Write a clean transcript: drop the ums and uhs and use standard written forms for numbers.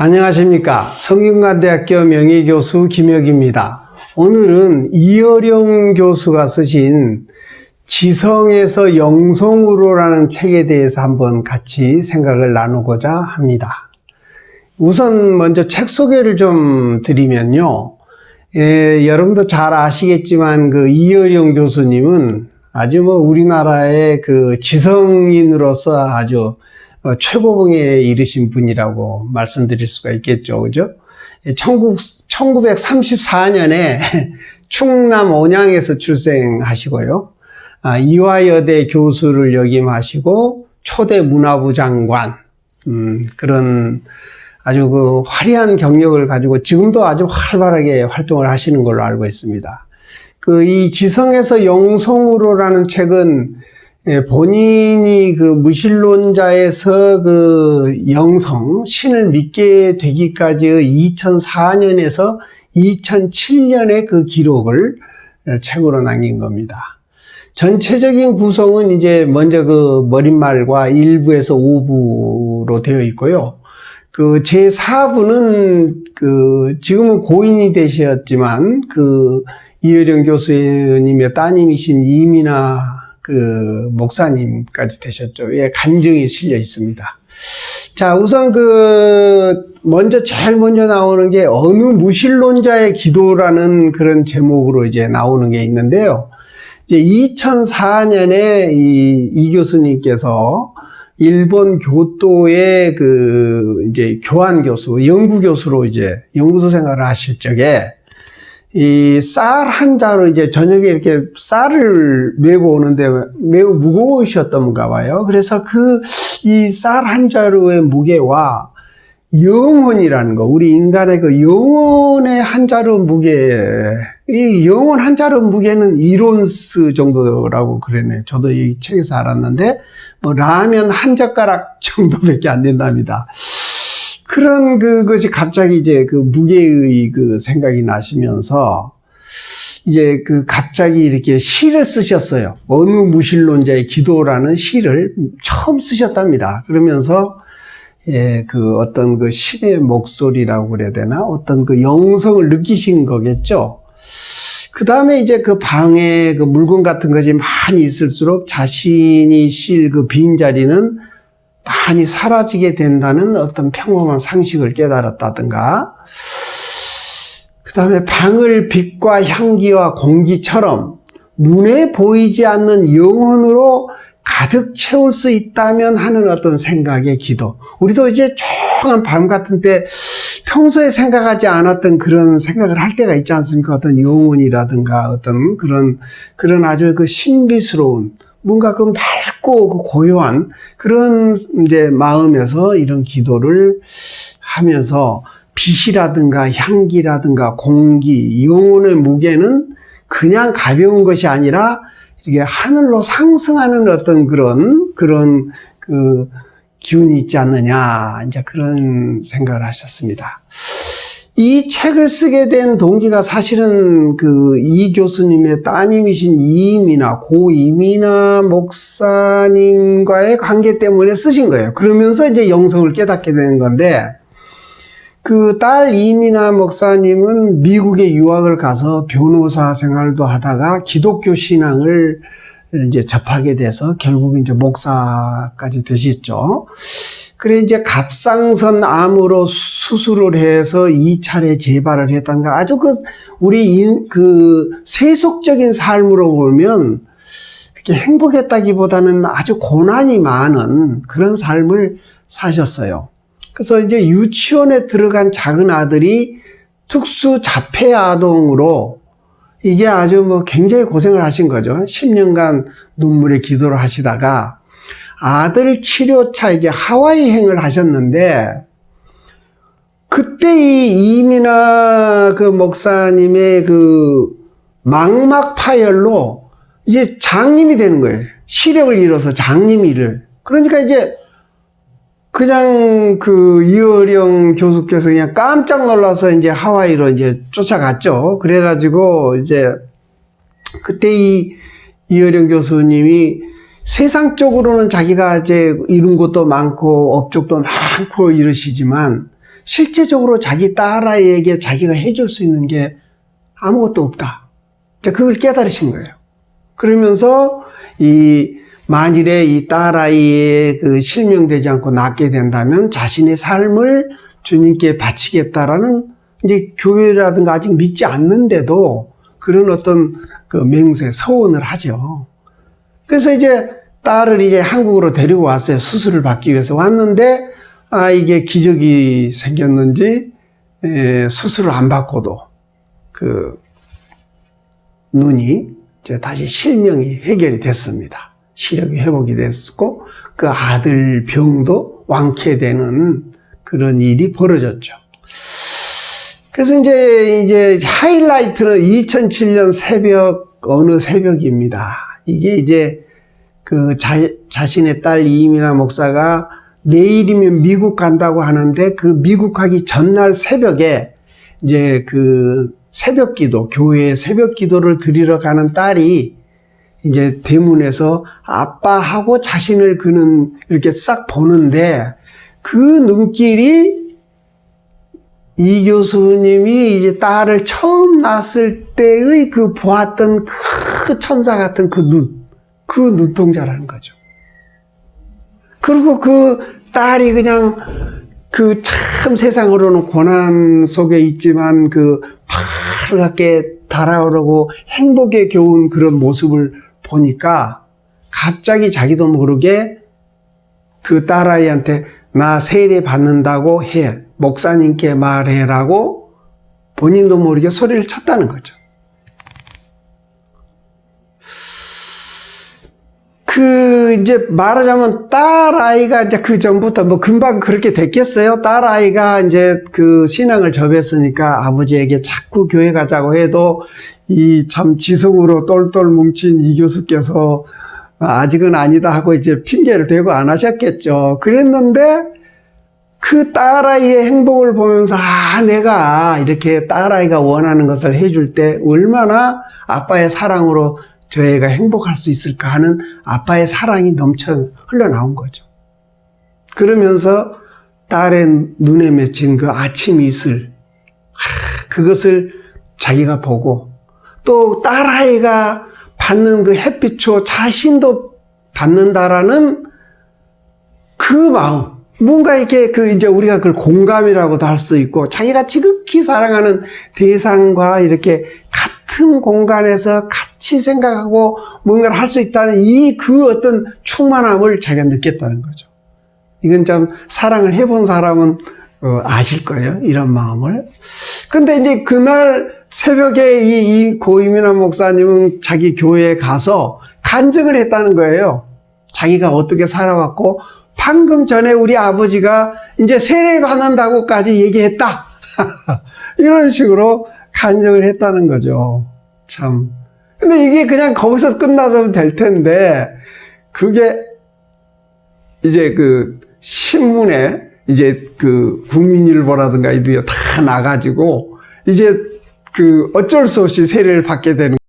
안녕하십니까. 성균관대학교 명예교수 김혁입니다. 오늘은 이어령 교수가 쓰신 지성에서 영성으로라는 책에 대해서 한번 같이 생각을 나누고자 합니다. 우선 먼저 책 소개를 좀 드리면요. 여러분도 잘 아시겠지만 그 이어령 교수님은 아주 우리나라의 그 지성인으로서 아주 최고봉에 이르신 분이라고 말씀드릴 수가 있겠죠. 그죠? 1934년에 충남 온양에서 출생하시고요. 이화여대 교수를 역임하시고 초대 문화부 장관, 그런 아주 그 화려한 경력을 가지고 지금도 아주 활발하게 활동을 하시는 걸로 알고 있습니다. 이 지성에서 영성으로라는 책은 본인이 그 무신론자에서 그 영성, 신을 믿게 되기까지의 2004년에서 2007년의 그 기록을 책으로 남긴 겁니다. 전체적인 구성은 이제 먼저 그 머릿말과 1부에서 5부로 되어 있고요. 그 제4부는 지금은 고인이 되셨지만 이어령 교수님의 따님이신 이민아 목사님까지 되셨죠. 예, 간증이 실려 있습니다. 자, 우선 제일 먼저 나오는 게 어느 무신론자의 기도라는 그런 제목으로 이제 나오는 게 있는데요. 이제 2004년에 이 교수님께서 일본 교토의 이제 교환 교수, 연구 교수로 이제 연구소 생활을 하실 적에 이 쌀 한 자로 이제 저녁에 이렇게 쌀을 메고 오는데 매우 무거우셨던가 봐요. 그래서 이 쌀 한 자루의 무게와 영혼이라는 거, 우리 인간의 그 영혼의 한 자루 무게, 이 영혼 한 자루 무게는 1온스 정도라고 그랬네요. 저도 이 책에서 알았는데, 라면 한 젓가락 정도밖에 안 된답니다. 그런 것이 갑자기 이제 무게의 생각이 나시면서 이제 갑자기 이렇게 시를 쓰셨어요. 어느 무신론자의 기도라는 시를 처음 쓰셨답니다. 그러면서 어떤 신의 목소리라고 그래야 되나? 어떤 영성을 느끼신 거겠죠. 그 다음에 이제 방에 물건 같은 것이 많이 있을수록 자신이 쉴 빈자리는 많이 사라지게 된다는 어떤 평범한 상식을 깨달았다든가, 그 다음에 방을 빛과 향기와 공기처럼 눈에 보이지 않는 영혼으로 가득 채울 수 있다면 하는 어떤 생각의 기도. 우리도 이제 조용한 밤 같은 때 평소에 생각하지 않았던 그런 생각을 할 때가 있지 않습니까? 어떤 영혼이라든가 어떤 그런 아주 신비스러운 뭔가 맑고 고요한 그런 이제 마음에서 이런 기도를 하면서 빛이라든가 향기라든가 공기, 영혼의 무게는 그냥 가벼운 것이 아니라 이게 하늘로 상승하는 어떤 그런 기운이 있지 않느냐, 이제 그런 생각을 하셨습니다. 이 책을 쓰게 된 동기가 사실은 이 교수님의 따님이신 고 이민아 목사님과의 관계 때문에 쓰신 거예요. 그러면서 이제 영성을 깨닫게 된 건데, 딸 이민아 목사님은 미국에 유학을 가서 변호사 생활도 하다가 기독교 신앙을 이제 접하게 돼서 결국 이제 목사까지 되셨죠. 그래 이제 갑상선 암으로 수술을 해서 2차례 재발을 했던가, 아주 우리 세속적인 삶으로 보면 그렇게 행복했다기보다는 아주 고난이 많은 그런 삶을 사셨어요. 그래서 이제 유치원에 들어간 작은 아들이 특수 자폐 아동으로 이게 아주 굉장히 고생을 하신 거죠. 10년간 눈물의 기도를 하시다가 아들 치료차 이제 하와이행을 하셨는데, 그때 이 이민아 목사님의 망막 파열로 이제 장님이 되는 거예요. 시력을 잃어서 장님이를. 그러니까 이제 그냥 이어령 교수께서 그냥 깜짝 놀라서 이제 하와이로 이제 쫓아갔죠. 그래가지고 이제 그때 이어령 교수님이 세상적으로는 자기가 이제 이룬 것도 많고 업적도 많고 이러시지만 실제적으로 자기 딸아이에게 자기가 해줄 수 있는 게 아무것도 없다. 그걸 깨달으신 거예요. 그러면서 만일에 이 딸아이의 실명되지 않고 낳게 된다면 자신의 삶을 주님께 바치겠다라는 이제 교회라든가 아직 믿지 않는데도 그런 어떤 맹세, 서원을 하죠. 그래서 이제 딸을 이제 한국으로 데리고 왔어요. 수술을 받기 위해서 왔는데, 이게 기적이 생겼는지, 수술을 안 받고도 눈이 이제 다시 실명이 해결이 됐습니다. 시력이 회복이 됐고, 그 아들 병도 완쾌되는 그런 일이 벌어졌죠. 그래서 이제 하이라이트는 2007년 어느 새벽입니다. 이게 이제 자신의 딸 이민아 목사가 내일이면 미국 간다고 하는데 그 미국 가기 전날 새벽에 이제 새벽 기도, 교회에 새벽 기도를 드리러 가는 딸이 이제 대문에서 아빠하고 자신을 그는 이렇게 싹 보는데 그 눈길이 이 교수님이 이제 딸을 처음 낳았을 때의 보았던 그 천사 같은 그 눈동자라는 거죠. 그리고 그 딸이 그냥 참 세상으로는 고난 속에 있지만 파랗게 달아오르고 행복에 겨운 그런 모습을 보니까 갑자기 자기도 모르게 그 딸아이한테 나 세례 받는다고 해. 목사님께 말해라고 본인도 모르게 소리를 쳤다는 거죠. 이제 말하자면 딸아이가 이제 그 전부터 금방 그렇게 됐겠어요? 딸아이가 이제 신앙을 접했으니까 아버지에게 자꾸 교회 가자고 해도 참 지성으로 똘똘 뭉친 이 교수께서 아직은 아니다 하고 이제 핑계를 대고 안 하셨겠죠. 그랬는데 그 딸아이의 행복을 보면서 내가 이렇게 딸아이가 원하는 것을 해줄 때 얼마나 아빠의 사랑으로 저 애가 행복할 수 있을까 하는 아빠의 사랑이 넘쳐 흘러나온 거죠. 그러면서 딸의 눈에 맺힌 그 아침 이슬, 그것을 자기가 보고 또 딸아이가 받는 그 햇빛초 자신도 받는다라는 그 마음, 뭔가 이렇게 이제 우리가 그걸 공감이라고도 할 수 있고 자기가 지극히 사랑하는 대상과 이렇게 같은 공간에서 같이 생각하고 뭔가를 할 수 있다는 어떤 충만함을 자기가 느꼈다는 거죠. 이건 참 사랑을 해본 사람은 아실 거예요. 이런 마음을. 근데 이제 그날 새벽에 이 고이민아 목사님은 자기 교회에 가서 간증을 했다는 거예요. 자기가 어떻게 살아왔고 방금 전에 우리 아버지가 이제 세례 받는다고까지 얘기했다. 이런 식으로 간증을 했다는 거죠. 참. 근데 이게 그냥 거기서 끝나서면 될 텐데, 그게 이제 신문에 이제 국민일보라든가 이들이 다 나가지고, 이제 어쩔 수 없이 세례를 받게 되는